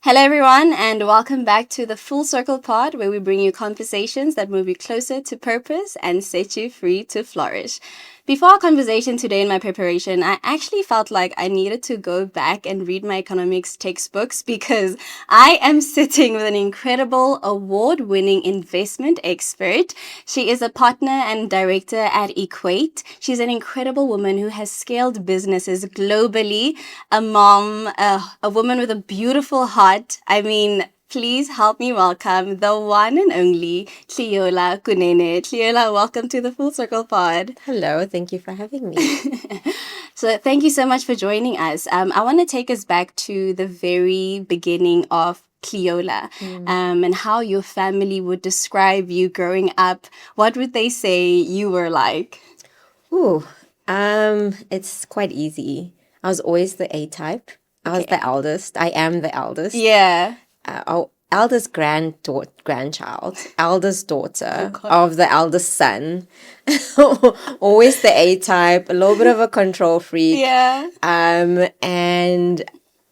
Hello, everyone, and welcome back to the Full Circle Pod, where we bring you conversations that move you closer to purpose and set you free to flourish. Before our conversation today in my preparation, I actually felt like I needed to go back and read my economics textbooks because I am sitting with an incredible award-winning investment expert. She is a partner and director at Equate. She's an incredible woman who has scaled businesses globally, a mom, a woman with a beautiful heart. Please help me welcome the one and only Cleola Kunene. Cleola, welcome to the Full Circle Pod. Hello, thank you for having me. So thank you so much for joining us. I want to take us back to the very beginning of Cleola and how your family would describe you growing up. What would they say you were like? It's quite easy. I was always the A-type. I was the eldest. I am the eldest. Yeah. Our eldest grandchild, eldest daughter of the eldest son. Always the A-type, a little bit of a control freak. Yeah. And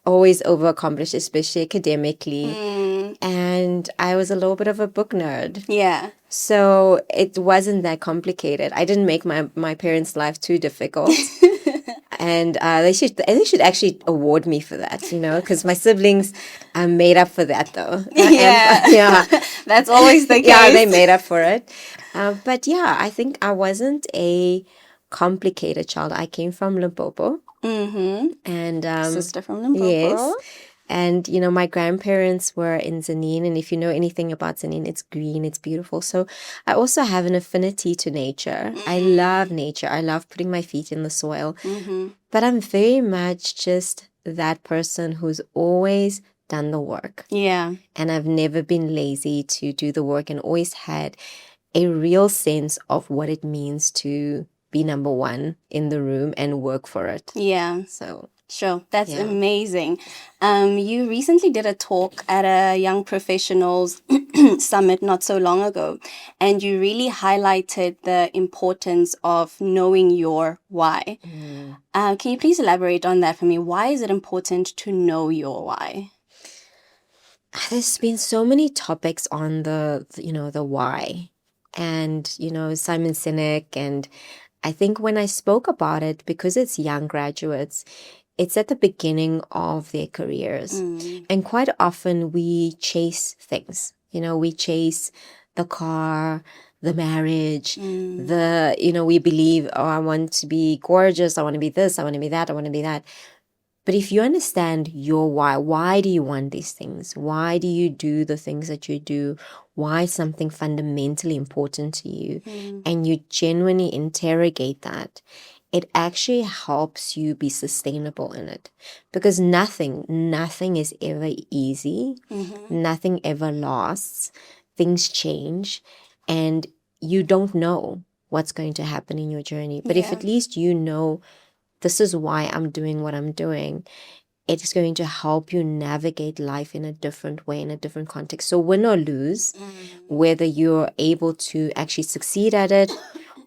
always overaccomplished, especially academically. And I was a little bit of a book nerd. Yeah. So it wasn't that complicated. I didn't make my parents' life too difficult. And they should actually award me for that, because my siblings made up for that, though. Yeah. That's always the case. Yeah, they made up for it. But yeah, I think I wasn't a complicated child. I came from Limpopo. Mm-hmm. And sister from Limpopo. Yes. And, my grandparents were in Zanin. And if you know anything about Zanin, it's green, it's beautiful. So I also have an affinity to nature. I love nature. I love putting my feet in the soil. But I'm very much just that person who's always done the work. Yeah. And I've never been lazy to do the work and always had a real sense of what it means to be number one in the room and work for it. Yeah. So... Sure. That's amazing. You recently did a talk at a Young Professionals Summit not so long ago, and you really highlighted the importance of knowing your why. Can you please elaborate on that for me? Why is it important to know your why? There's been so many topics on the why, and, Simon Sinek, and I think when I spoke about it, because it's young graduates, it's at the beginning of their careers. And quite often we chase things. We chase the car, the marriage, we believe, oh, I want to be gorgeous. I want to be this. I want to be that. I want to be that. But if you understand your why do you want these things? Why do you do the things that you do? Why is something fundamentally important to you? And you genuinely interrogate that, it actually helps you be sustainable in it, because nothing is ever easy. Nothing ever lasts. Things change, and you don't know what's going to happen in your journey. But if at least you know, this is why I'm doing what I'm doing, it's going to help you navigate life in a different way, in a different context. So win or lose, whether you're able to actually succeed at it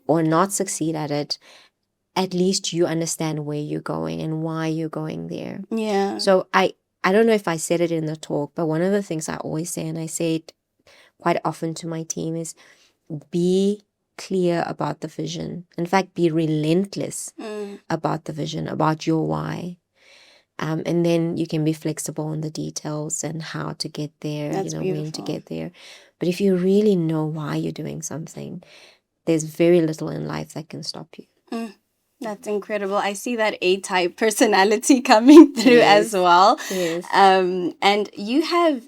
or not succeed at it, at least you understand where you're going and why you're going there. Yeah. So I don't know if I said it in the talk, but one of the things I always say, and I say it quite often to my team, is be clear about the vision. In fact, be relentless about the vision, about your why. And then you can be flexible on the details and how to get there, when to get there. But if you really know why you're doing something, there's very little in life that can stop you. That's incredible. I see that A-type personality coming through as well. Yes. And you have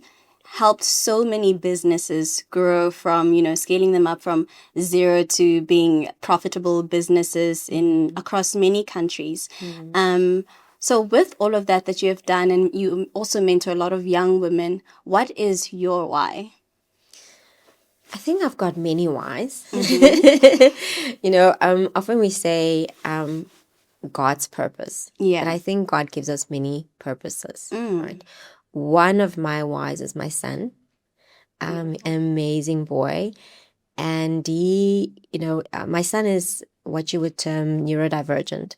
helped so many businesses grow from, scaling them up from zero to being profitable businesses across many countries. So with all of that you have done, and you also mentor a lot of young women, what is your why? I think I've got many whys. Often we say God's purpose. Yeah. But I think God gives us many purposes. Right? One of my whys is my son. An amazing boy. And he, my son is what you would term neurodivergent,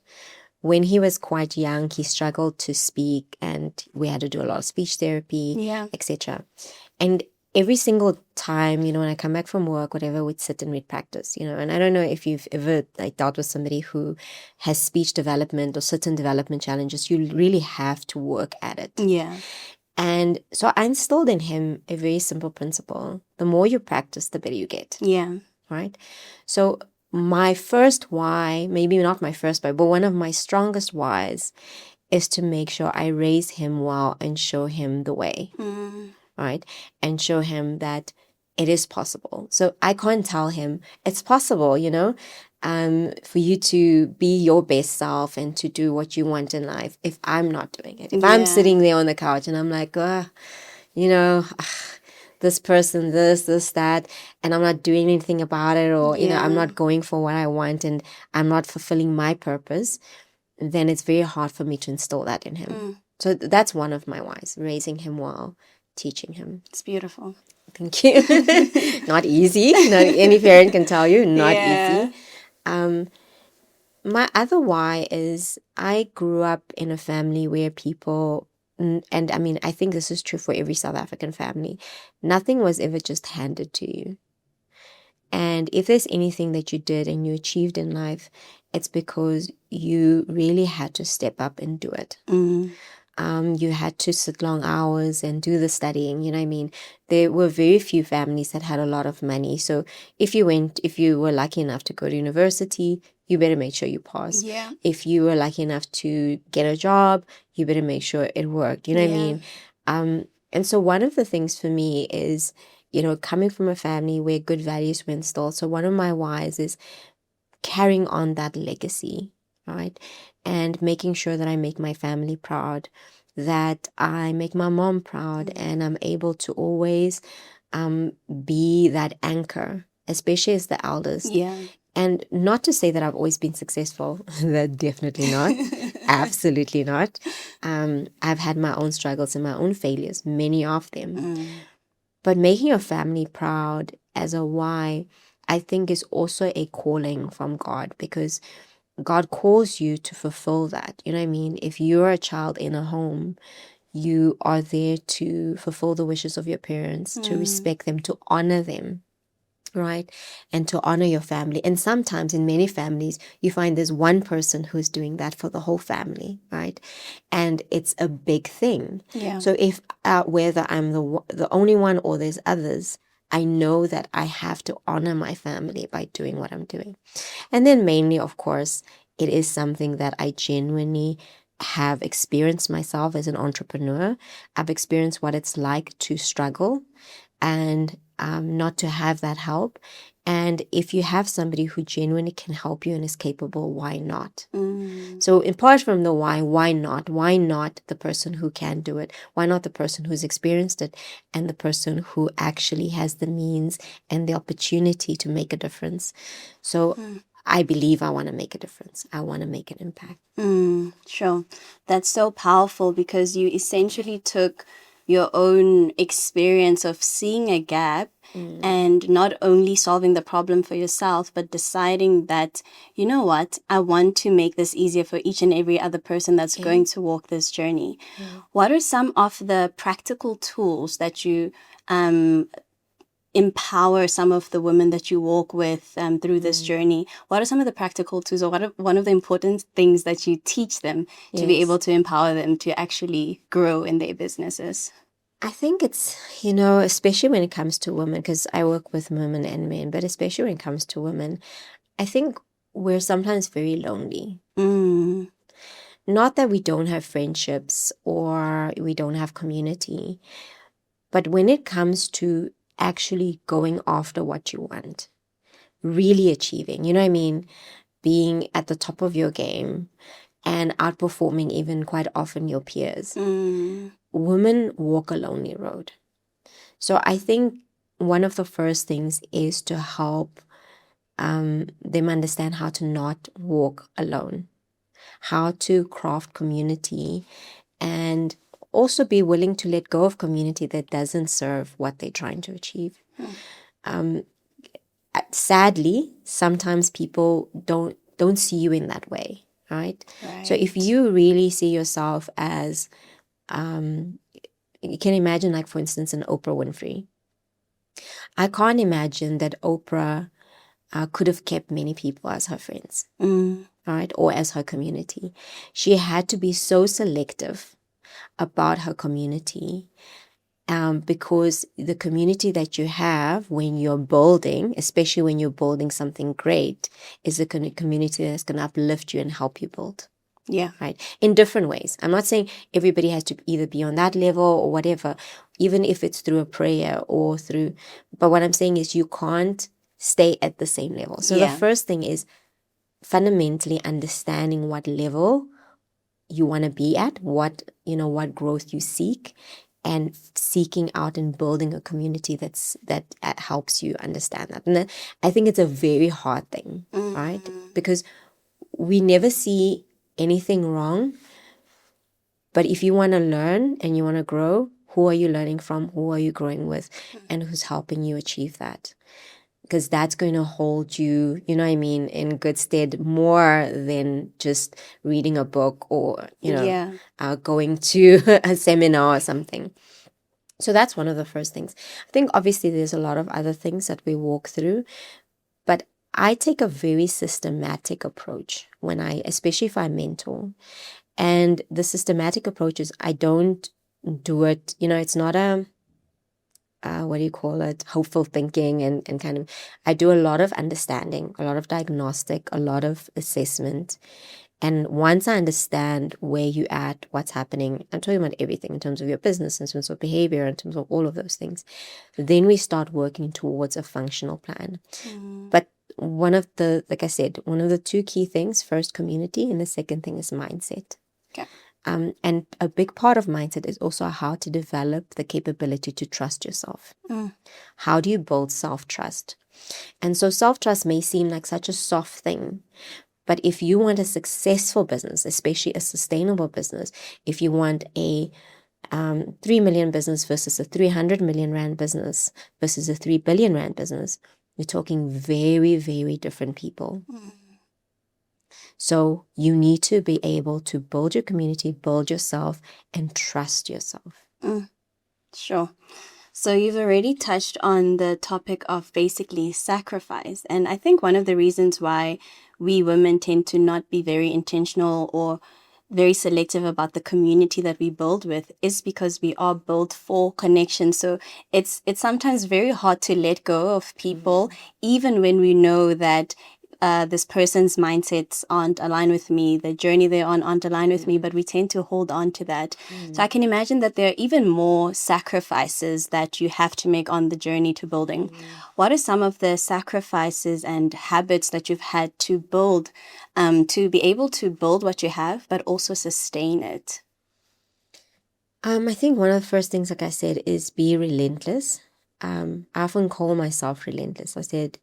when he was quite young, he struggled to speak, and we had to do a lot of speech therapy, Yeah. etc. And every single time, when I come back from work, whatever, we'd sit and we'd practice, and I don't know if you've ever dealt with somebody who has speech development or certain development challenges. You really have to work at it. Yeah. And so I instilled in him a very simple principle. The more you practice, the better you get. Yeah. Right? So my first why, maybe not my first why, but one of my strongest whys is to make sure I raise him well and show him the way. Right? And show him that it is possible. So I can't tell him it's possible, for you to be your best self and to do what you want in life if I'm not doing it. If I'm sitting there on the couch and I'm like, this person, this, that, and I'm not doing anything about it, or, I'm not going for what I want and I'm not fulfilling my purpose, then it's very hard for me to instill that in him. So that's one of my whys, raising him well, teaching him. It's beautiful. Thank you. Not easy. Not any parent can tell you, not easy. My other why is I grew up in a family where people, and I mean, I think this is true for every South African family, nothing was ever just handed to you. And if there's anything that you did and you achieved in life, it's because you really had to step up and do it. You had to sit long hours and do the studying, you know what I mean? There were very few families that had a lot of money. So if you were lucky enough to go to university, you better make sure you pass. Yeah. If you were lucky enough to get a job, you better make sure it worked, you know what I mean? And so one of the things for me is, coming from a family where good values were installed. So one of my whys is carrying on that legacy, right? And making sure that I make my family proud, that I make my mom proud, and I'm able to always be that anchor, especially as the eldest. Yeah. And not to say that I've always been successful. That definitely not. Absolutely not. I've had my own struggles and my own failures, many of them. But making your family proud as a why, I think, is also a calling from God, because God calls you to fulfill that. You know what I mean? If you're a child in a home, you are there to fulfill the wishes of your parents, to respect them, to honor them, right? And to honor your family. And sometimes in many families, you find there's one person who's doing that for the whole family, right? And it's a big thing. Yeah. So if whether I'm the only one or there's others, I know that I have to honor my family by doing what I'm doing. And then mainly, of course, it is something that I genuinely have experienced myself as an entrepreneur. I've experienced what it's like to struggle and not to have that help. And if you have somebody who genuinely can help you and is capable, why not? So apart from the why not? Why not the person who can do it? Why not the person who's experienced it and the person who actually has the means and the opportunity to make a difference? So I believe I want to make a difference. I want to make an impact. Sure. That's so powerful, because you essentially took your own experience of seeing a gap and not only solving the problem for yourself, but deciding that, you know what, I want to make this easier for each and every other person that's going to walk this journey. What are some of the practical tools that you empower some of the women that you walk with through this journey? What are some of the practical tools, or what are one of the important things that you teach them to be able to empower them to actually grow in their businesses? I think it's, especially when it comes to women, because I work with women and men, but especially when it comes to women, I think we're sometimes very lonely. Not that we don't have friendships or we don't have community, but when it comes to actually going after what you want, really achieving, you know what I mean? Being at the top of your game and outperforming even quite often your peers. Women walk a lonely road. So I think one of the first things is to help them understand how to not walk alone, how to craft community, and also be willing to let go of community that doesn't serve what they're trying to achieve. Sadly, sometimes people don't see you in that way, right? Right. So if you really see yourself as, you can imagine, like, for instance, an Oprah Winfrey. I can't imagine that Oprah could have kept many people as her friends, right? Or as her community. She had to be so selective about her community, because the community that you have when you're building, especially when you're building something great, is the community that's going to uplift you and help you build. Yeah. Right. In different ways. I'm not saying everybody has to either be on that level or whatever, even if it's through a prayer or through, but what I'm saying is you can't stay at the same level. So the first thing is fundamentally understanding what level you want to be at, what growth you seek, and seeking out and building a community that helps you understand that. And I think it's a very hard thing, right? Because we never see anything wrong. But if you want to learn and you want to grow, who are you learning from? Who are you growing with? And who's helping you achieve that? Because that's going to hold you, you know what I mean, in good stead more than just reading a book or, going to a seminar or something. So that's one of the first things. I think obviously there's a lot of other things that we walk through, but I take a very systematic approach especially if I mentor. And the systematic approach is I don't do it, it's not a, what do you call it, hopeful thinking and kind of, I do a lot of understanding, a lot of diagnostic, a lot of assessment. And once I understand where you at, what's happening, I'm talking about everything in terms of your business, in terms of behavior, in terms of all of those things, then we start working towards a functional plan. But one of the two key things, first community, and the second thing is mindset. Okay. And a big part of mindset is also how to develop the capability to trust yourself. How do you build self-trust? And so self-trust may seem like such a soft thing, but if you want a successful business, especially a sustainable business, if you want a 3 million business versus a 300 million rand business versus a 3 billion rand business, you're talking very, very different people. So you need to be able to build your community, build yourself, and trust yourself. Sure. So you've already touched on the topic of basically sacrifice. And I think one of the reasons why we women tend to not be very intentional or very selective about the community that we build with is because we are built for connection. So it's sometimes very hard to let go of people, even when we know that this person's mindsets aren't aligned with me, the journey they're on aren't aligned with me, but we tend to hold on to that. So I can imagine that there are even more sacrifices that you have to make on the journey to building. What are some of the sacrifices and habits that you've had to build to be able to build what you have, but also sustain it? I think one of the first things, like I said, is be relentless. I often call myself relentless. I said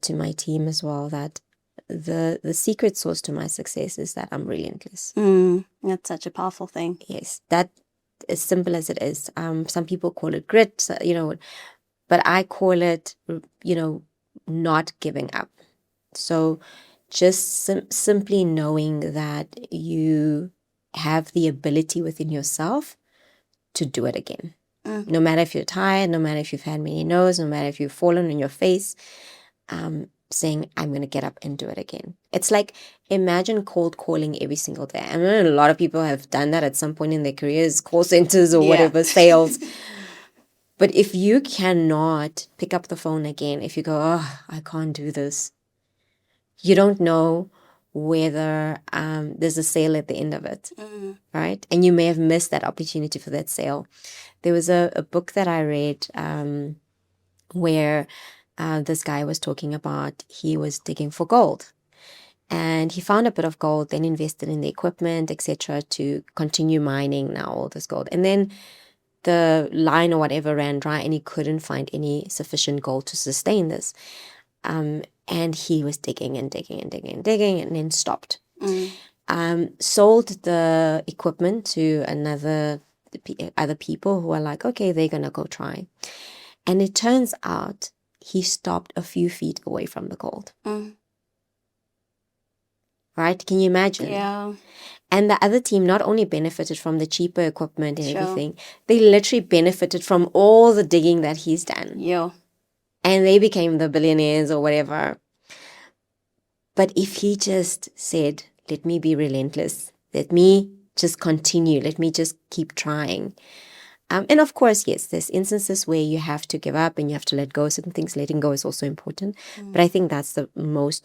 to my team as well that the secret sauce to my success is that I'm relentless. That's such a powerful thing. Yes, that as simple as it is. Some people call it grit, but I call it, not giving up. So just simply knowing that you have the ability within yourself to do it again. No matter if you're tired, no matter if you've had many no's, no matter if you've fallen on your face, saying, I'm going to get up and do it again. It's like, imagine cold calling every single day. I mean, a lot of people have done that at some point in their careers, call centers or whatever, sales. But if you cannot pick up the phone again, if you go, oh, I can't do this, you don't know whether there's a sale at the end of it, right? And you may have missed that opportunity for that sale. There was a book that I read where this guy was talking about he was digging for gold. And he found a bit of gold, then invested in the equipment, etc., to continue mining now all this gold. And then the line or whatever ran dry and he couldn't find any sufficient gold to sustain this. And he was digging and digging and digging and digging and then stopped. Sold the equipment to other people who are like, okay, they're going to go try. And it turns out he stopped a few feet away from the gold. right? Can you imagine? Yeah. And the other team not only benefited from the cheaper equipment and Sure. everything, they literally benefited from all the digging that he's done. Yo. And they became the billionaires or whatever. But if he just said, let me be relentless, let me just continue, let me just keep trying. And of course, yes, there's instances where you have to give up and you have to let go of certain things. Letting go is also important. But I think that's the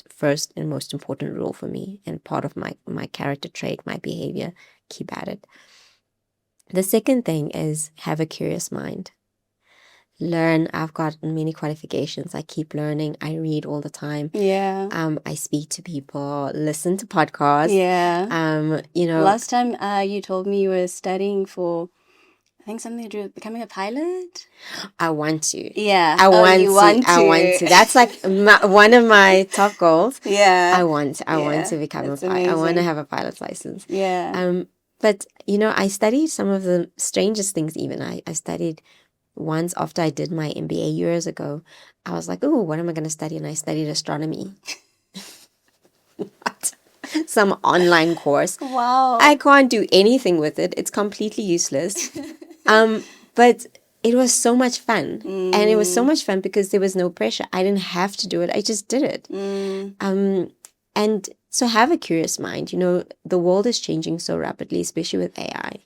first and most important rule for me, and part of my character trait, my behavior. Keep at it. The second thing is have a curious mind. Learn. I've got many qualifications. I keep learning. I read all the time. Yeah. I speak to people, listen to podcasts. Yeah. You know, Last time you told me you were studying for, I think, something to do with becoming a pilot. I want to. Yeah. I want you to. want to. I want to. That's like one of my top goals. Yeah. I want to become a pilot. I want to have a pilot's license. Yeah. But you know, I studied some of the strangest things. Even I studied once after I did my MBA years ago. I was like, oh, what am I going to study? And I studied astronomy. What? Some online course. Wow. I can't do anything with it. It's completely useless. But it was so much fun. And it was so much fun because there was no pressure. I didn't have to do it. I just did it. And so have a curious mind. You know, the world is changing so rapidly, especially with AI.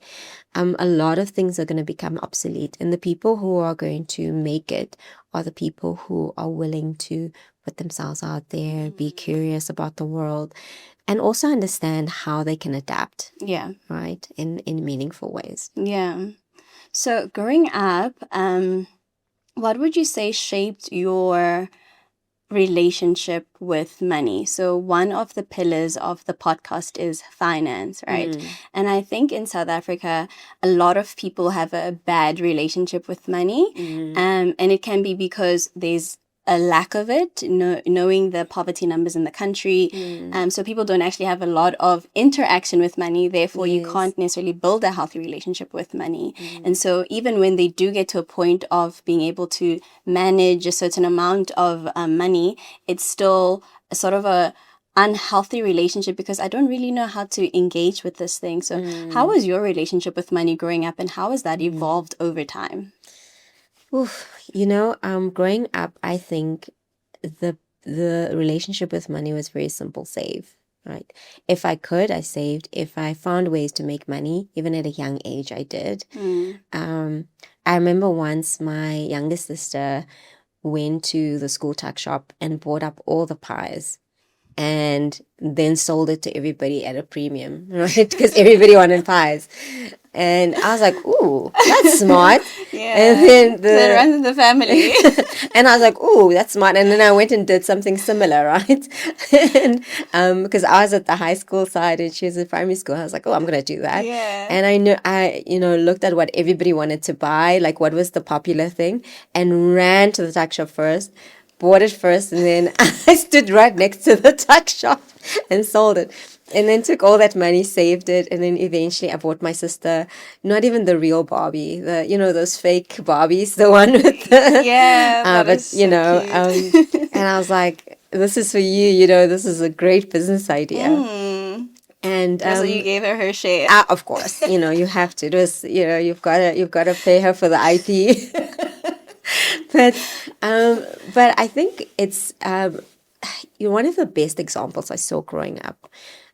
A lot of things are going to become obsolete. And the people who are going to make it are the people who are willing to put themselves out there, be curious about the world, and also understand how they can adapt. Yeah. Right? In meaningful ways. Yeah. So growing up, what would you say shaped your relationship with money? So one of the pillars of the podcast is finance, right? And I think in South Africa, a lot of people have a bad relationship with money. And it can be because there's a lack of it, knowing the poverty numbers in the country. So people don't actually have a lot of interaction with money. Therefore, you can't necessarily build a healthy relationship with money. And so even when they do get to a point of being able to manage a certain amount of money, it's still a sort of a unhealthy relationship because I don't really know how to engage with this thing. So how was your relationship with money growing up, and how has that evolved over time? Oof, you know, growing up, I think the relationship with money was very simple: save. Right. If I could, I saved. If I found ways to make money, even at a young age, I did. I remember once my youngest sister went to the school tuck shop and bought up all the pies and then sold it to everybody at a premium, right? Because everybody wanted pies. And I was like, ooh, that's smart. Yeah. And then it runs in the family. and I was like, ooh, that's smart. And then I went and did something similar, right? And because I was at the high school side and she was at primary school, I was like, oh, I'm gonna do that. Yeah. And I looked at what everybody wanted to buy, like what was the popular thing, and ran to the tuck shop first, bought it first, and then I stood right next to the tuck shop and sold it. And then took all that money, saved it, and then eventually I bought my sister, not even the real Barbie, those fake Barbies, the one with the... Yeah, but, so and I was like, this is for you, this is a great business idea. And so you gave her share. Of course, you have to. It was, you've got to pay her for the IP. But I think it's one of the best examples I saw growing up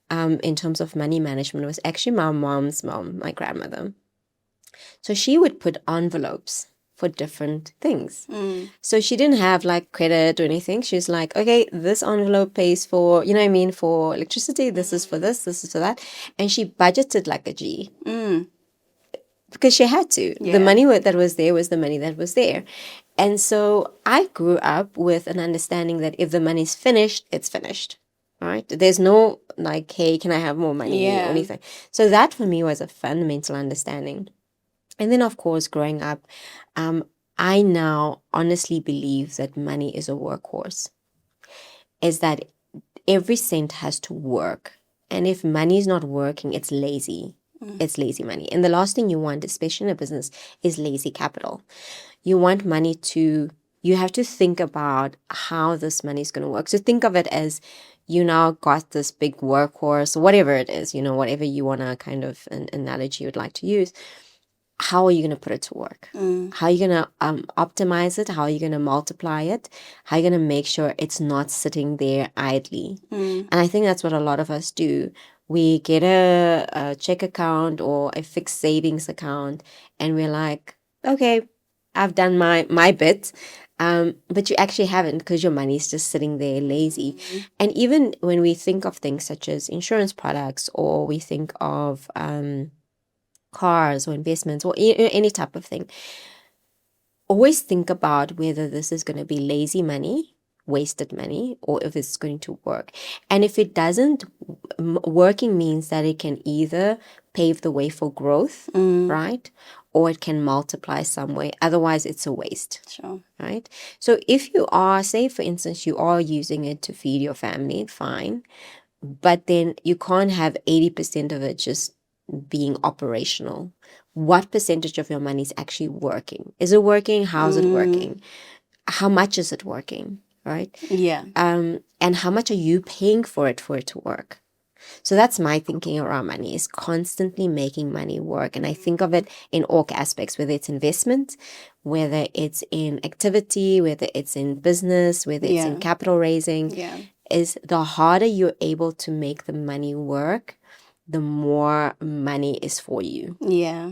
in terms of money management was actually my mom's mom, my grandmother. So she would put envelopes for different things. So she didn't have like credit or anything. She was like, okay, this envelope pays for, for electricity. This is for this is for that. And she budgeted like a G. Because she had to. Yeah. The money that was there was the money that was there. And so I grew up with an understanding that if the money's finished, it's finished. Right? There's no like, hey, can I have more money or anything? So that for me was a fundamental understanding. And then, of course, growing up, I now honestly believe that money is a workhorse. Is that every cent has to work. And if money is not working, it's lazy. It's lazy money. And the last thing you want, especially in a business, is lazy capital. You want money you have to think about how this money is going to work. So think of it as you now got this big workhorse, whatever it is, whatever you want to kind of an analogy you'd like to use. How are you going to put it to work? How are you going to optimize it? How are you going to multiply it? How are you going to make sure it's not sitting there idly? And I think that's what a lot of us do. We get a check account or a fixed savings account, and we're like, okay, I've done my bit. But you actually haven't, because your money is just sitting there lazy. And even when we think of things such as insurance products, or we think of cars or investments or any type of thing, always think about whether this is going to be lazy money, wasted money, or if it's going to work. And if it doesn't, working means that it can either pave the way for growth, right? Or it can multiply some way. Otherwise, it's a waste. Sure. Right? So if you are, say, for instance, you are using it to feed your family, fine. But then you can't have 80% of it just being operational. What percentage of your money is actually working? Is it working? How's it working? How much is it working? Right? Yeah. And how much are you paying for it to work? So that's my thinking around money, is constantly making money work. And I think of it in all aspects, whether it's investment, whether it's in activity, whether it's in business, whether it's in capital raising. Yeah. Is the harder you're able to make the money work, the more money is for you. Yeah.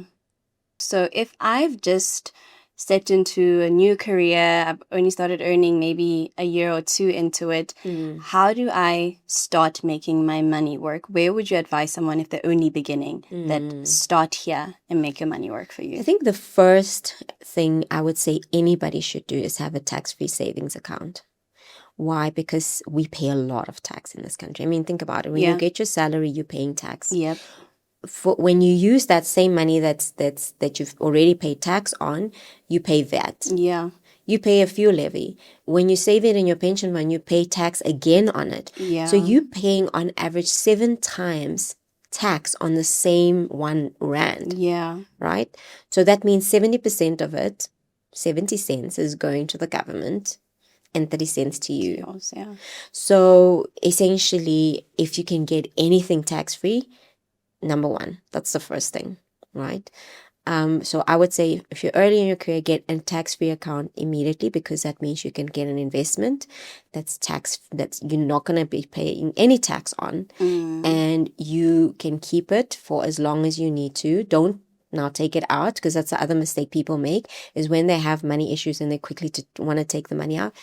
So if I've just stepped into a new career, I've only started earning maybe a year or two into it, how do I start making my money work? Where would you advise someone if they're only beginning that start here and make your money work for you? I think the first thing I would say anybody should do is have a tax-free savings account. Why? Because we pay a lot of tax in this country. I mean, think about it. When you get your salary, you're paying tax. Yep. When you use that same money that you've already paid tax on, you pay VAT. Yeah. You pay a fuel levy. When you save it in your pension fund, you pay tax again on it. Yeah. So you're paying on average 7 times tax on the same R1. Yeah. Right? So that means 70% of it, 70 cents, is going to the government and 30 cents to you. Yours, yeah. So essentially, if you can get anything tax-free, number one, that's the first thing, right? So I would say if you're early in your career, get a tax-free account immediately, because that means you can get an investment that's you're not going to be paying any tax on, and you can keep it for as long as you need to. Don't now take it out, because that's the other mistake people make, is when they have money issues and they quickly want to take the money out,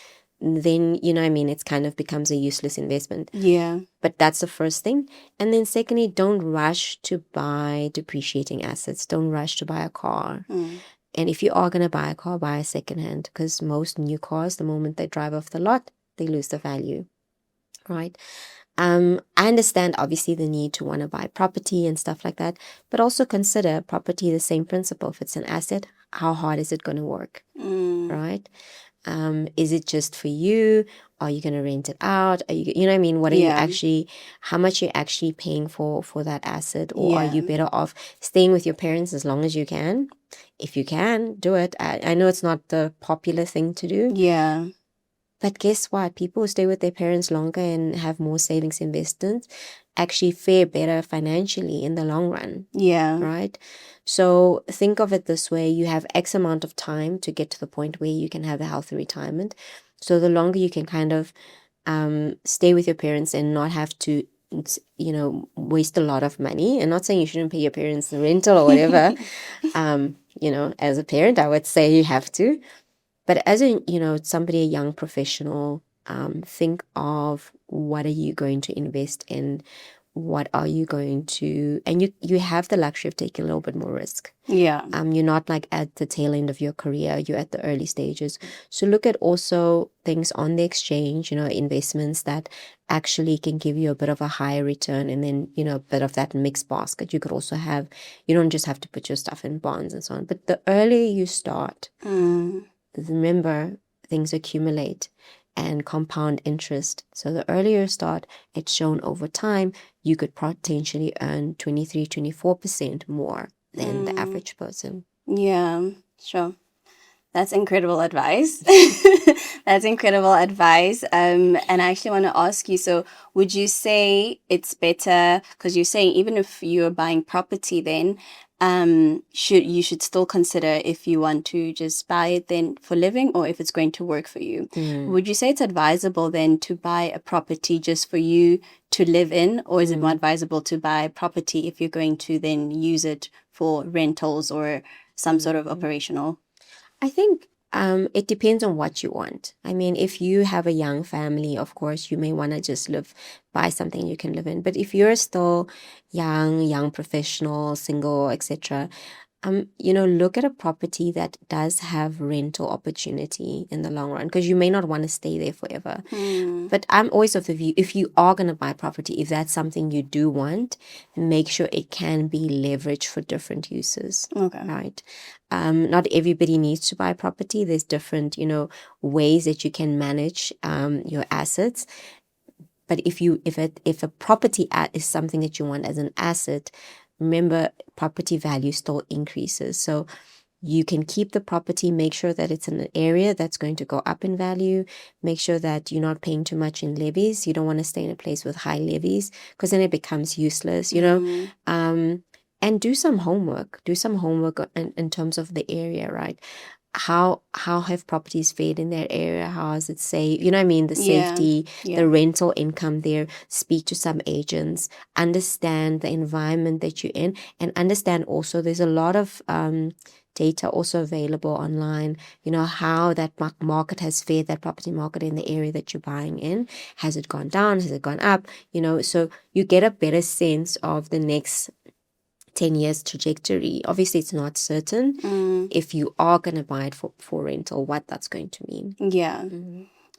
then, it's kind of becomes a useless investment. Yeah. But that's the first thing. And then secondly, don't rush to buy depreciating assets. Don't rush to buy a car. And if you are going to buy a car, buy a secondhand, because most new cars, the moment they drive off the lot, they lose the value, right? I understand obviously the need to want to buy property and stuff like that, but also consider property the same principle. If it's an asset, how hard is it going to work, right? Is it just for you? Are you going to rent it out? Are you know what I mean? What are you actually, how much you're actually paying for that asset? Or are you better off staying with your parents as long as you can? If you can, do it. I know it's not the popular thing to do. Yeah. But guess what? People who stay with their parents longer and have more savings investments actually fare better financially in the long run. Yeah. Right? So think of it this way. You have X amount of time to get to the point where you can have a healthy retirement. So the longer you can kind of stay with your parents and not have to, waste a lot of money. And not saying you shouldn't pay your parents the rental or whatever. As a parent, I would say you have to. But as somebody, a young professional, think of what are you going to invest in? What are you going to, and you have the luxury of taking a little bit more risk. Yeah. You're not like at the tail end of your career, you're at the early stages. So look at also things on the exchange, investments that actually can give you a bit of a higher return, and then, a bit of that mixed basket. You could also have, you don't just have to put your stuff in bonds and so on. But the earlier you start, remember, things accumulate and compound interest. So the earlier you start, it's shown over time, you could potentially earn 23-24% more than the average person. Yeah, sure. That's incredible advice. That's incredible advice. And I actually want to ask you, so would you say it's better, because you're saying even if you're buying property, then should still consider if you want to just buy it then for living or if it's going to work for you. Would you say it's advisable then to buy a property just for you to live in, or is it more advisable to buy property if you're going to then use it for rentals or some sort of operational? I think it depends on what you want. I mean, if you have a young family, of course, you may want to just buy something you can live in. But if you're still young professional, single, etc., look at a property that does have rental opportunity in the long run, because you may not want to stay there forever. But I'm always of the view, if you are going to buy property, if that's something you do want, make sure it can be leveraged for different uses. Okay. Right. Not everybody needs to buy property. There's different, ways that you can manage your assets. But if a property is something that you want as an asset, remember, property value still increases. So you can keep the property, make sure that it's in an area that's going to go up in value, make sure that you're not paying too much in levies. You don't want to stay in a place with high levies, because then it becomes useless, and do some homework. Do some homework in terms of the area, right? How have properties fared in that area? How is it safe? You know what I mean? The safety, the rental income there. Speak to some agents, understand the environment that you're in, and understand also there's a lot of data also available online, how that market has fared, that property market in the area that you're buying in. Has it gone down? Has it gone up? So you get a better sense of the next 10 years trajectory. Obviously, it's not certain if you are going to buy it for rental, what that's going to mean. Yeah.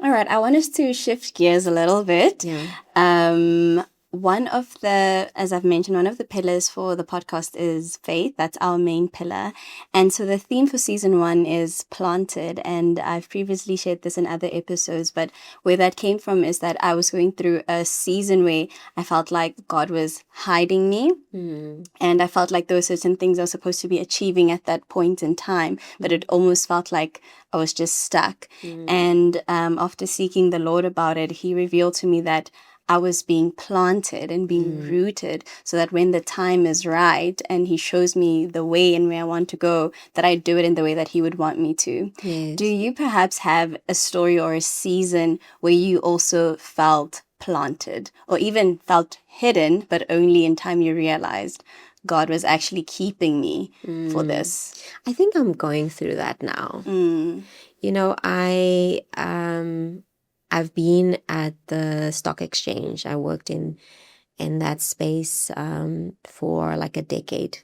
All right. I want us to shift gears a little bit. Yeah. One of the, as I've mentioned, one of the pillars for the podcast is faith. That's our main pillar. And so the theme for season 1 is planted. And I've previously shared this in other episodes, but where that came from is that I was going through a season where I felt like God was hiding me. And I felt like there were certain things I was supposed to be achieving at that point in time, but it almost felt like I was just stuck. And after seeking the Lord about it, He revealed to me that I was being planted and being rooted, so that when the time is right and He shows me the way and where I want to go, that I do it in the way that He would want me to. Yes. Do you perhaps have a story or a season where you also felt planted or even felt hidden, but only in time you realized God was actually keeping me for this? I think I'm going through that now. I've been at the stock exchange. I worked in that space for like a decade.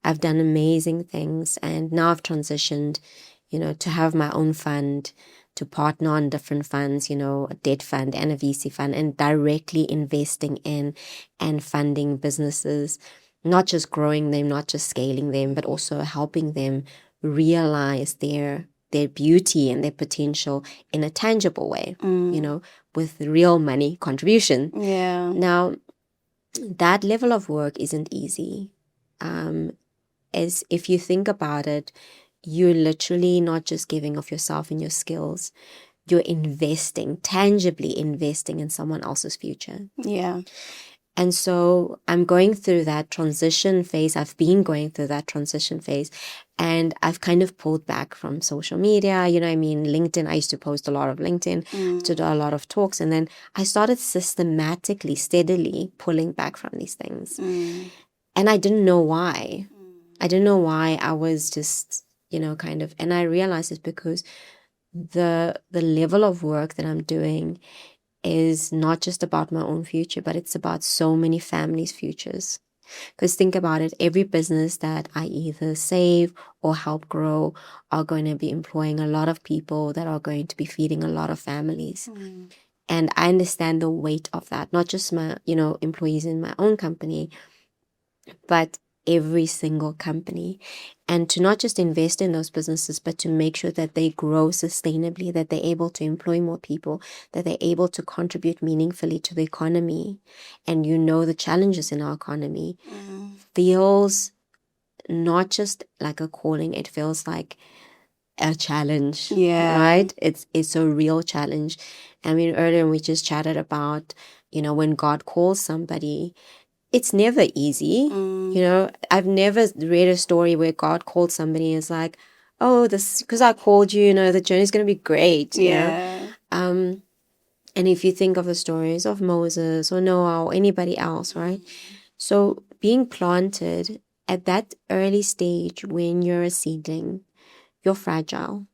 I've done amazing things, and now I've transitioned, to have my own fund, to partner on different funds, a debt fund and a VC fund, and directly investing in and funding businesses, not just growing them, not just scaling them, but also helping them realize their beauty and their potential in a tangible way, with real money contribution. Yeah. Now, that level of work isn't easy. As if you think about it, you're literally not just giving of yourself and your skills. You're tangibly investing in someone else's future. Yeah. And so I'm going through that transition phase. I've been going through that transition phase, and I've kind of pulled back from social media. LinkedIn, I used to post a lot of LinkedIn, to do a lot of talks. And then I started systematically, steadily pulling back from these things. And I didn't know why. I didn't know why. I was just, and I realized it's because the level of work that I'm doing is not just about my own future, but it's about so many families' futures. Because think about it, every business that I either save or help grow are going to be employing a lot of people that are going to be feeding a lot of families. And I understand the weight of that, not just my, employees in my own company, but every single company. And to not just invest in those businesses, but to make sure that they grow sustainably, that they're able to employ more people, that they're able to contribute meaningfully to the economy. And the challenges in our economy feels not just like a calling, it feels like a challenge, Yeah. right? It's a real challenge. I mean, earlier we just chatted about, when God calls somebody, it's never easy. I've never read a story where God called somebody and it's like, oh, this because I called you, the journey's going to be great. Yeah. And if you think of the stories of Moses or Noah or anybody else, right? So being planted at that early stage when you're a seedling, you're fragile,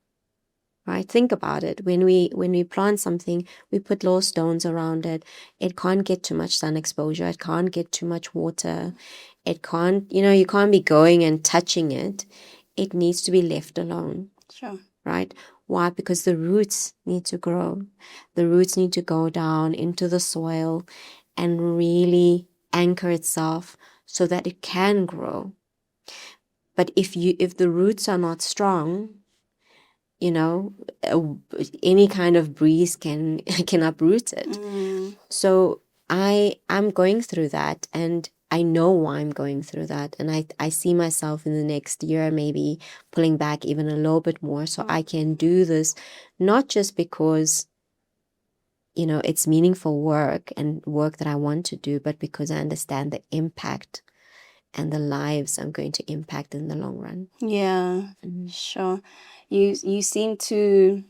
right? Think about it. When we plant something, we put little stones around it. It can't get too much sun exposure. It can't get too much water. It can't, you can't be going and touching it. It needs to be left alone. Sure. Right? Why? Because the roots need to grow. The roots need to go down into the soil and really anchor itself so that it can grow. But if the roots are not strong, any kind of breeze can uproot it. So I'm going through that, and I know why I'm going through that, and I see myself in the next year maybe pulling back even a little bit more so I can do this, not just because it's meaningful work and work that I want to do, but because I understand the impact and the lives I'm going to impact in the long run. Yeah, sure. You seem to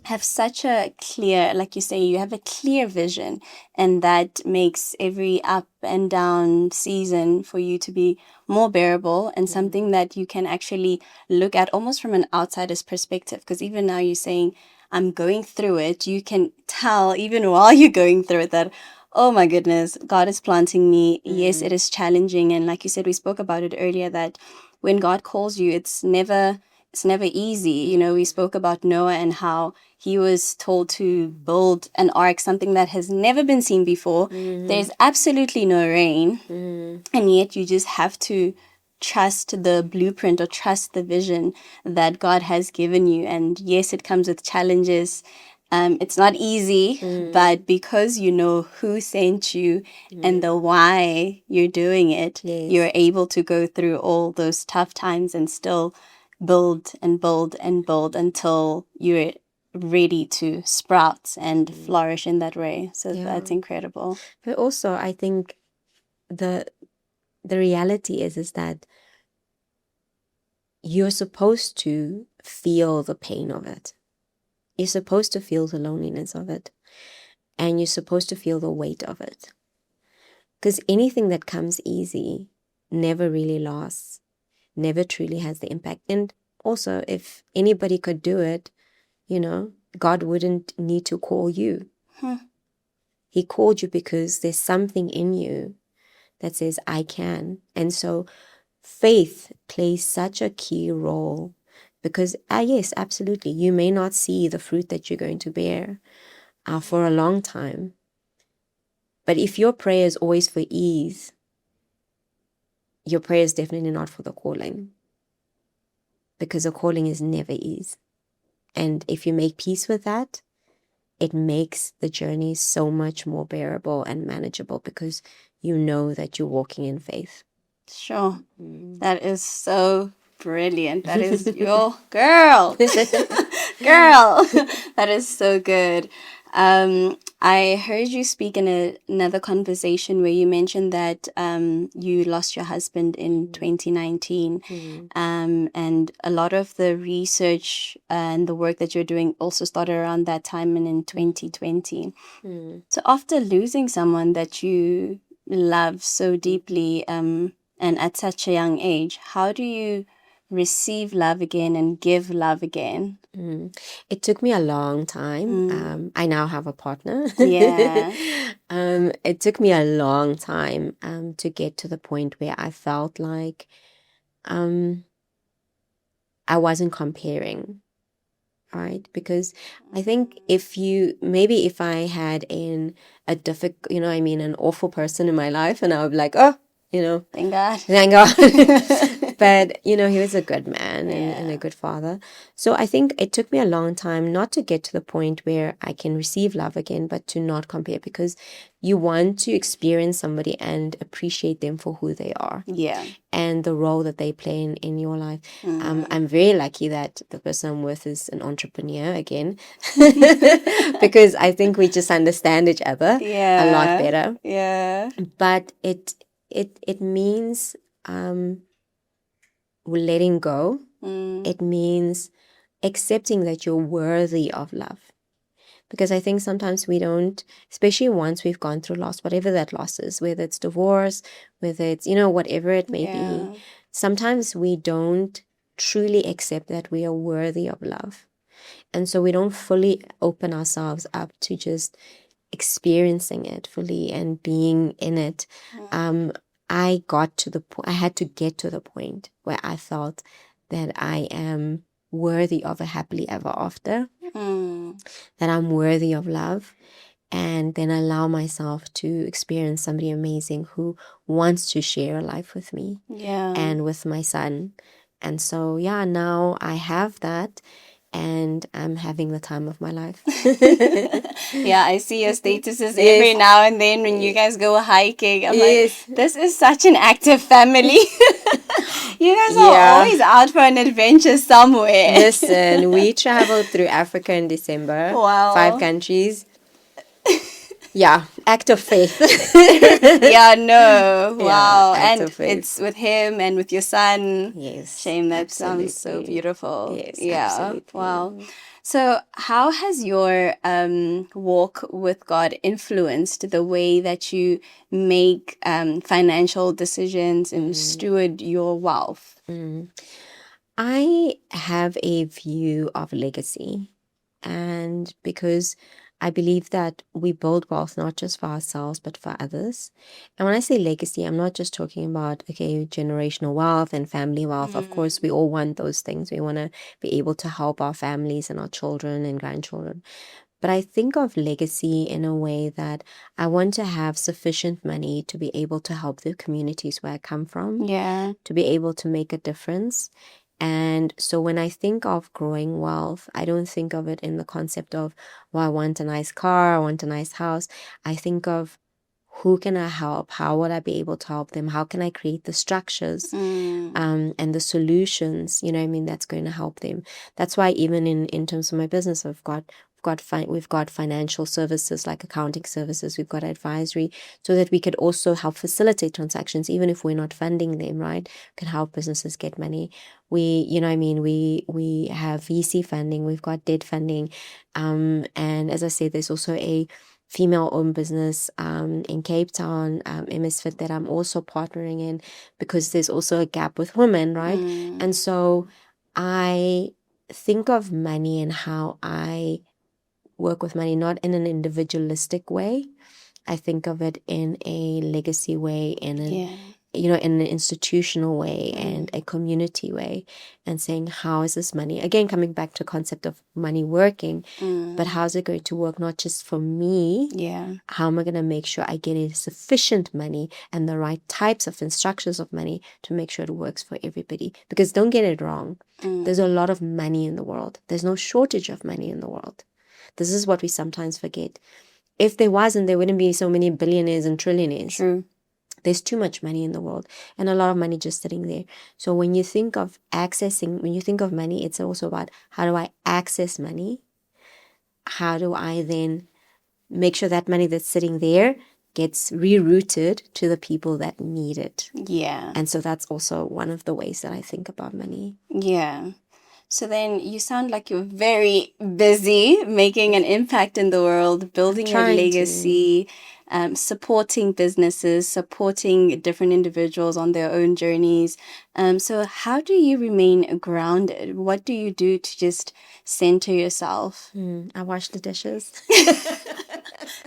have such a clear, like you say, you have a clear vision, and that makes every up and down season for you to be more bearable and something that you can actually look at almost from an outsider's perspective. Because even now you're saying, I'm going through it, you can tell even while you're going through it that, oh my goodness, God is planting me. Yes, it is challenging. And like you said, we spoke about it earlier that when God calls you, it's never easy. We spoke about Noah and how he was told to build an ark, something that has never been seen before. There's absolutely no rain. And yet you just have to trust the blueprint or trust the vision that God has given you. And yes, it comes with challenges. It's not easy, but because you know who sent you and the why you're doing it, you're able to go through all those tough times and still build and build and build until you're ready to sprout and flourish in that way. So that's incredible. But also, I think the reality is that you're supposed to feel the pain of it. You're supposed to feel the loneliness of it. And you're supposed to feel the weight of it. Because anything that comes easy never really lasts, never truly has the impact. And also, if anybody could do it, God wouldn't need to call you. He called you because there's something in you that says, I can. And so faith plays such a key role because, yes, absolutely, you may not see the fruit that you're going to bear for a long time. But if your prayer is always for ease, your prayer is definitely not for the calling, because the calling is never ease. And if you make peace with that, it makes the journey so much more bearable and manageable because you know that you're walking in faith. Sure. That is so brilliant. That is your girl. Girl. That is so good. I heard you speak in another conversation where you mentioned that you lost your husband in 2019. And a lot of the research and the work that you're doing also started around that time and in 2020. So after losing someone that you love so deeply and at such a young age, how do you receive love again and give love again? It took me a long time. I now have a partner. Yeah. It took me a long time to get to the point where I felt like I wasn't comparing, right? Because I think if I had a difficult, an awful person in my life, and I would be like, oh, Thank God. Thank God. But, he was a good man and Yeah. a good father. So I think it took me a long time not to get to the point where I can receive love again, but to not compare, because you want to experience somebody and appreciate them for who they are Yeah. and the role that they play in your life. I'm very lucky that the person I'm with is an entrepreneur again, because I think we just understand each other a lot better. Yeah. But it means letting go. It means accepting that you're worthy of love. Because I think sometimes we don't, especially once we've gone through loss, whatever that loss is, whether it's divorce, whether it's, whatever it may be, sometimes we don't truly accept that we are worthy of love. And so we don't fully open ourselves up to just experiencing it fully and being in it. I had to get to the point where I felt that I am worthy of a happily ever after, that I'm worthy of love, and then allow myself to experience somebody amazing who wants to share a life with me and with my son. And so, now I have that, and I'm having the time of my life. Yeah, I see your statuses every now and then when you guys go hiking. I'm like, this is such an active family. You guys are always out for an adventure somewhere. Listen, we traveled through Africa in December. Wow. 5 countries. Yeah, act of faith. Yeah, no. Wow. act And of faith. it's with him and with your son. Yes. Shame, that absolutely. sounds so beautiful. Yes, Yeah. absolutely. Wow. So, how has your walk with God influenced the way that you make financial decisions and steward your wealth? I have a view of legacy, and because I believe that we build wealth not just for ourselves but for others. And when I say legacy, I'm not just talking about generational wealth and family wealth. Of course, we all want those things. We want to be able to help our families and our children and grandchildren. But I think of legacy in a way that I want to have sufficient money to be able to help the communities where I come from, to be able to make a difference. And so when I think of growing wealth, I don't think of it in the concept of, well, I want a nice car, I want a nice house. I think of, who can I help? How would I be able to help them? How can I create the structures and the solutions, that's going to help them? That's why even in terms of my business, we've got financial services like accounting services, we've got advisory, so that we could also help facilitate transactions, even if we're not funding them, right? We can help businesses get money. We have VC funding, we've got debt funding, and as I said, there's also a female-owned business in Cape Town, MS Fit, that I'm also partnering in, because there's also a gap with women, right? And so I think of money and how I work with money not in an individualistic way. I think of it in a legacy way, in an institutional way and a community way, and saying, how is this money, again coming back to concept of money working, but how is it going to work not just for me? How am I going to make sure I get a sufficient money and the right types of structures of money to make sure it works for everybody? Because don't get it wrong, there's a lot of money in the world. There's no shortage of money in the world. This is what we sometimes forget. If there wasn't, there wouldn't be so many billionaires and trillionaires. True. There's too much money in the world, and a lot of money just sitting there. So when you think of money, it's also about, how do I access money? How do I then make sure that money that's sitting there gets rerouted to the people that need it? Yeah. And so that's also one of the ways that I think about money. Yeah. So then you sound like you're very busy making an impact in the world, building a legacy, supporting businesses, supporting different individuals on their own journeys. So how do you remain grounded? What do you do to just center yourself? I wash the dishes.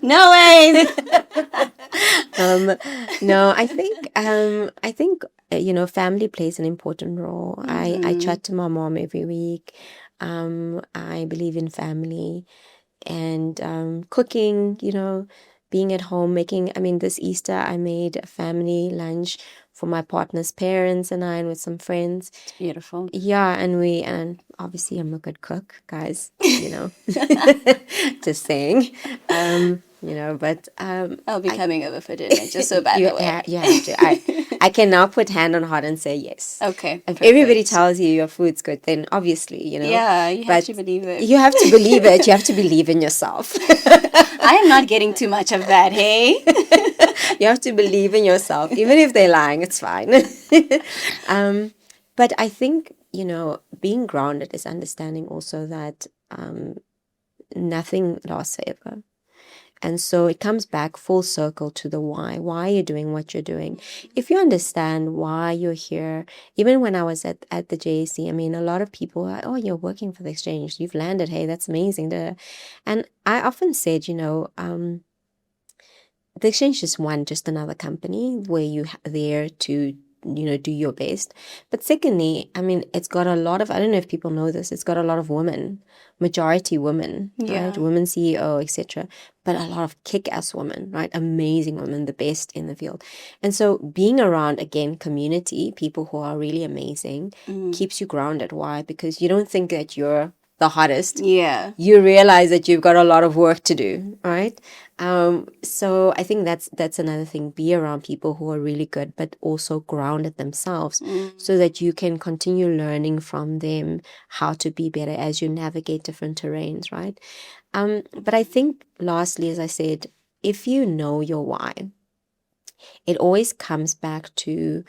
No way. No, I think family plays an important role. I chat to my mom every week. I believe in family and cooking, being at home, this Easter I made a family lunch for my partner's parents and I, and with some friends. It's beautiful. Yeah, and obviously I'm a good cook, guys, just saying. But I'll be coming over for dinner, just so by the way. you have to. I can now put hand on heart and say yes. Okay, If everybody perfect. tells you your food's good, then obviously, Yeah, you have But to believe it. you have to believe it. You have to believe in yourself. I am not getting too much of that, hey? You have to believe in yourself. Even if they're lying, it's fine. But I think, being grounded is understanding also that nothing lasts forever. And so it comes back full circle to the why. Why are you doing what you're doing? If you understand why you're here, even when I was at the JSC, I mean, a lot of people are, oh, you're working for the exchange. You've landed. Hey, that's amazing. And I often said, the exchange is just another company where you're there to do your best. But secondly, I mean, it's got a lot of, I don't know if people know this, it's got a lot of women, majority women, Yeah. right? Women CEO, etc. But a lot of kick-ass women, right? Amazing women, the best in the field. And so being around, again, community, people who are really amazing, keeps you grounded. Why? Because you don't think that you're the hottest. Yeah. You realize that you've got a lot of work to do, right? So I think that's another thing. Be around people who are really good, but also grounded themselves, so that you can continue learning from them how to be better as you navigate different terrains, right? But I think lastly, as I said, if you know your why, it always comes back to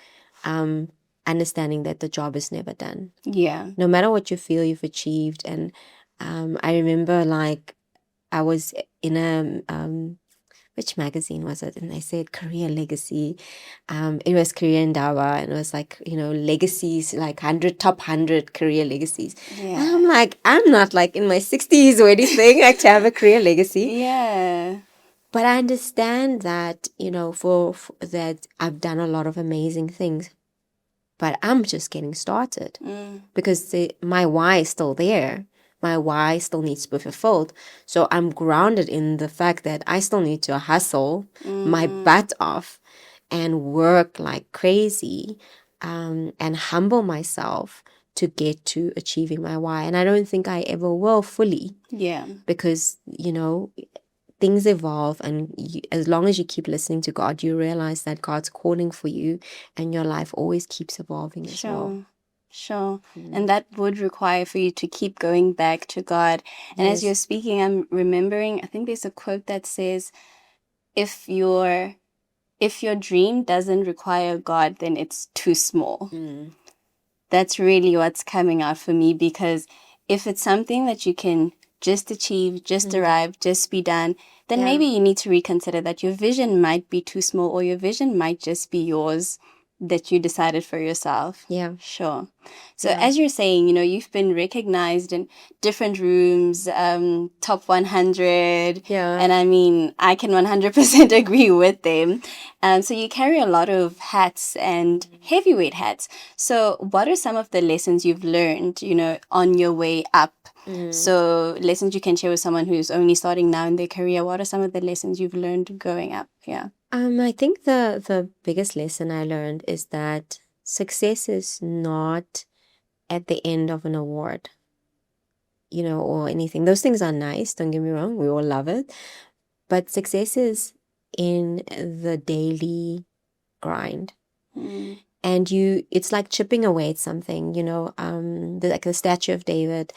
understanding that the job is never done. Yeah. No matter what you feel you've achieved. And I remember, like, I was in a which magazine was it? And they said Career Legacy. It was Career Ndawa, and it was like, legacies, like top 100 career legacies. Yeah. And I'm like, I'm not like in my 60s or anything, like to have a career legacy. Yeah. But I understand that, for that I've done a lot of amazing things, but I'm just getting started because my why is still there. My why still needs to be fulfilled. So I'm grounded in the fact that I still need to hustle my butt off and work like crazy, and humble myself to get to achieving my why. And I don't think I ever will fully. Yeah. Because, things evolve, and as long as you keep listening to God, you realize that God's calling for you, and your life always keeps evolving as well. Sure. And that would require for you to keep going back to God. And as you're speaking, I'm remembering, I think there's a quote that says, if your dream doesn't require God, then it's too small. That's really what's coming out for me, because if it's something that you can just achieve, just arrive, just be done, then maybe you need to reconsider that your vision might be too small, or your vision might just be yours that you decided for yourself. Yeah. Sure. So as you're saying, you've been recognized in different rooms, top 100. Yeah. And I mean, I can 100% agree with them. So you carry a lot of hats and heavyweight hats. So what are some of the lessons you've learned, on your way up? So lessons you can share with someone who's only starting now in their career. What are some of the lessons you've learned growing up? Yeah. I think the biggest lesson I learned is that success is not at the end of an award, or anything. Those things are nice, don't get me wrong, we all love it. But success is in the daily grind. And it's like chipping away at something, like the Statue of David.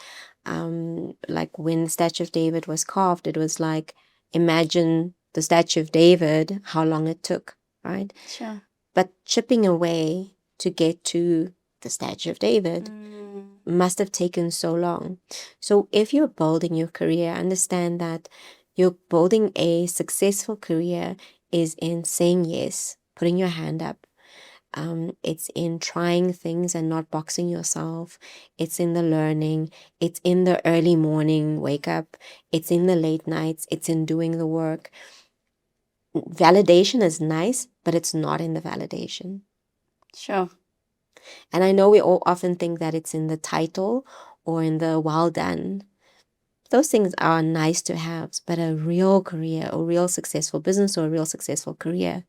Like when the Statue of David was carved, it was like, imagine the Statue of David, how long it took, right? Sure. But chipping away to get to the Statue of David must have taken so long. So if you're building your career, understand that you're building a successful career is in saying yes, putting your hand up. It's in trying things and not boxing yourself. It's in the learning. It's in the early morning wake up. It's in the late nights. It's in doing the work. Validation is nice, but it's not in the validation. Sure. And I know we all often think that it's in the title or in the well done. Those things are nice to have, but a real career, a real successful business, or a real successful career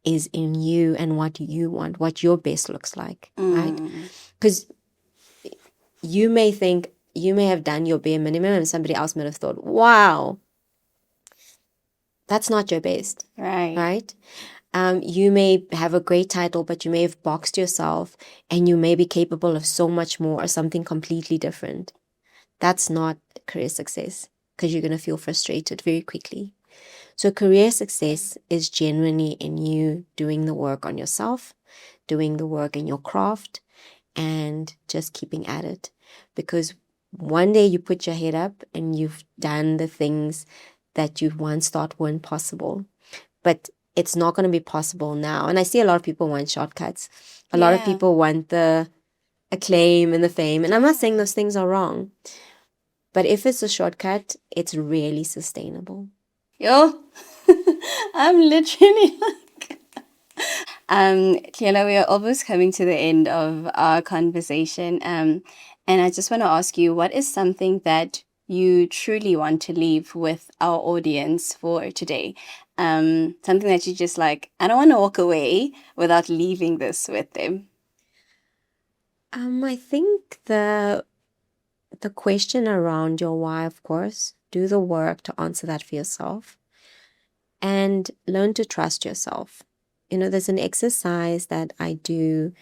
is in you and what you want, what your best looks like, right? Because you may think, you may have done your bare minimum and somebody else might have thought, wow, that's not your best, right? You may have a great title, but you may have boxed yourself and you may be capable of so much more or something completely different. That's not career success, because you're going to feel frustrated very quickly. So career success is genuinely in you doing the work on yourself, doing the work in your craft, and just keeping at it. Because one day you put your head up and you've done the things that you once thought weren't possible. But it's not going to be possible now. And I see a lot of people want shortcuts. A lot of people want the acclaim and the fame. And I'm not saying those things are wrong. But if it's a shortcut, it's really sustainable. Yo, I'm literally like... Cleola, we are almost coming to the end of our conversation. And I just want to ask you, what is something that you truly want to leave with our audience for today? Something that you just like, I don't want to walk away without leaving this with them. I think the question around your why, of course, do the work to answer that for yourself and learn to trust yourself. There's an exercise that I do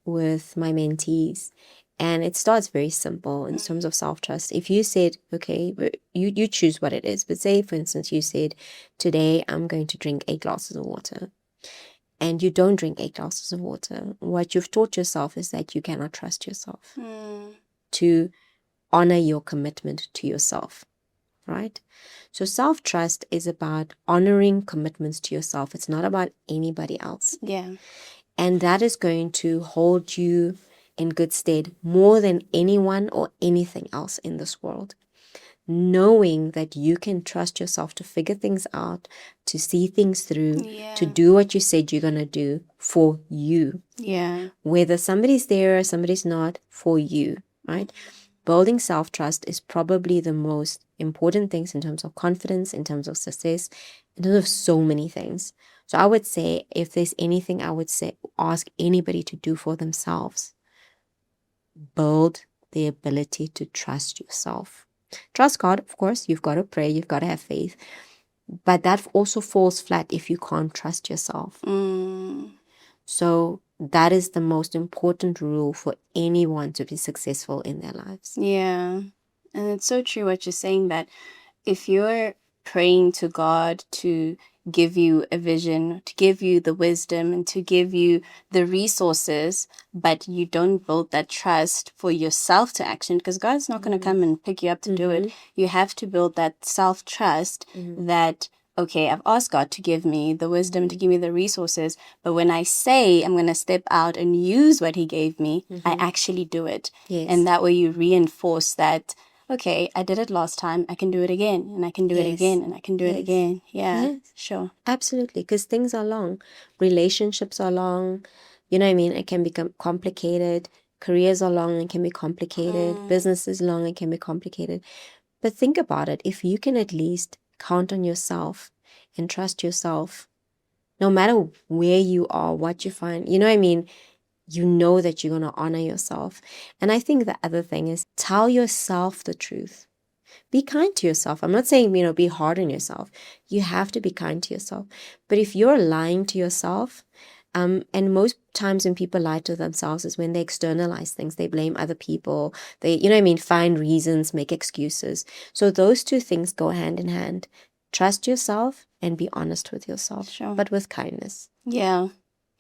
with my mentees, and it starts very simple in terms of self-trust. If you said, okay, you choose what it is, but say, for instance, you said, today I'm going to drink 8 glasses of water, and you don't drink 8 glasses of water, what you've taught yourself is that you cannot trust yourself to honor your commitment to yourself, right? So self-trust is about honoring commitments to yourself. It's not about anybody else. Yeah. And that is going to hold you in good stead more than anyone or anything else in this world. Knowing that you can trust yourself to figure things out, to see things through, to do what you said you're going to do for you. Yeah. Whether somebody's there or somebody's not, for you, right? Building self-trust is probably the most important things in terms of confidence, in terms of success, in terms of so many things. So I would say, if there's anything I would say, ask anybody to do for themselves, build the ability to trust yourself. Trust God, of course, you've got to pray, you've got to have faith. But that also falls flat if you can't trust yourself. So that is the most important rule for anyone to be successful in their lives. Yeah. And it's so true what you're saying, that if you're praying to God to give you a vision, to give you the wisdom, and to give you the resources, but you don't build that trust for yourself to action, because God's not going to come and pick you up to do it. You have to build that self-trust that, okay, I've asked God to give me the wisdom, to give me the resources, but when I say I'm going to step out and use what He gave me, I actually do it. Yes. And that way you reinforce that, okay, I did it last time, I can do it again, and I can do it again, and I can do it again. Yeah, sure. Absolutely, because things are long. Relationships are long. You know what I mean? It can become complicated. Careers are long and can be complicated. Business is long and can be complicated. But think about it. If you can at least count on yourself and trust yourself, no matter where you are, what you find, you know what I mean? You know that you're going to honor yourself. And I think the other thing is, tell yourself the truth. Be kind to yourself. I'm not saying, be hard on yourself. You have to be kind to yourself. But if you're lying to yourself, and most times when people lie to themselves is when they externalize things. They blame other people. They, find reasons, make excuses. So those two things go hand in hand. Trust yourself and be honest with yourself, but with kindness. Yeah.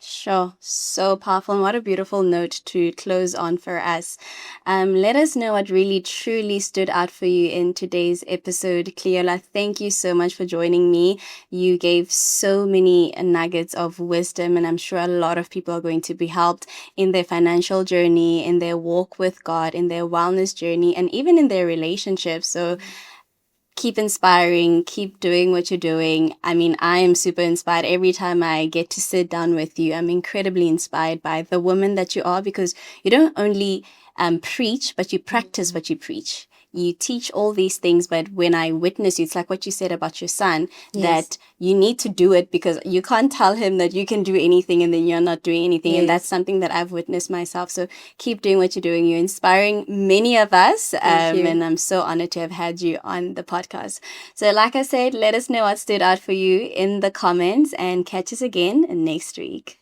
Sure. So powerful. And what a beautiful note to close on for us. Let us know what really truly stood out for you in today's episode. Cleola, thank you so much for joining me. You gave so many nuggets of wisdom, and I'm sure a lot of people are going to be helped in their financial journey, in their walk with God, in their wellness journey, and even in their relationships. So keep inspiring, keep doing what you're doing. I mean, I am super inspired every time I get to sit down with you. I'm incredibly inspired by the woman that you are, because you don't only preach, but you practice what you preach. you teach all these things, but when I witness you, it's like what you said about your son, Yes. that you need to do it because you can't tell him that you can do anything and then you're not doing anything. And that's Yes. something that I've witnessed myself. So keep doing what you're doing. You're inspiring many of us. Thank you. And I'm so honored to have had you on the podcast. So like I said, let us know what stood out for you in the comments and catch us again next week.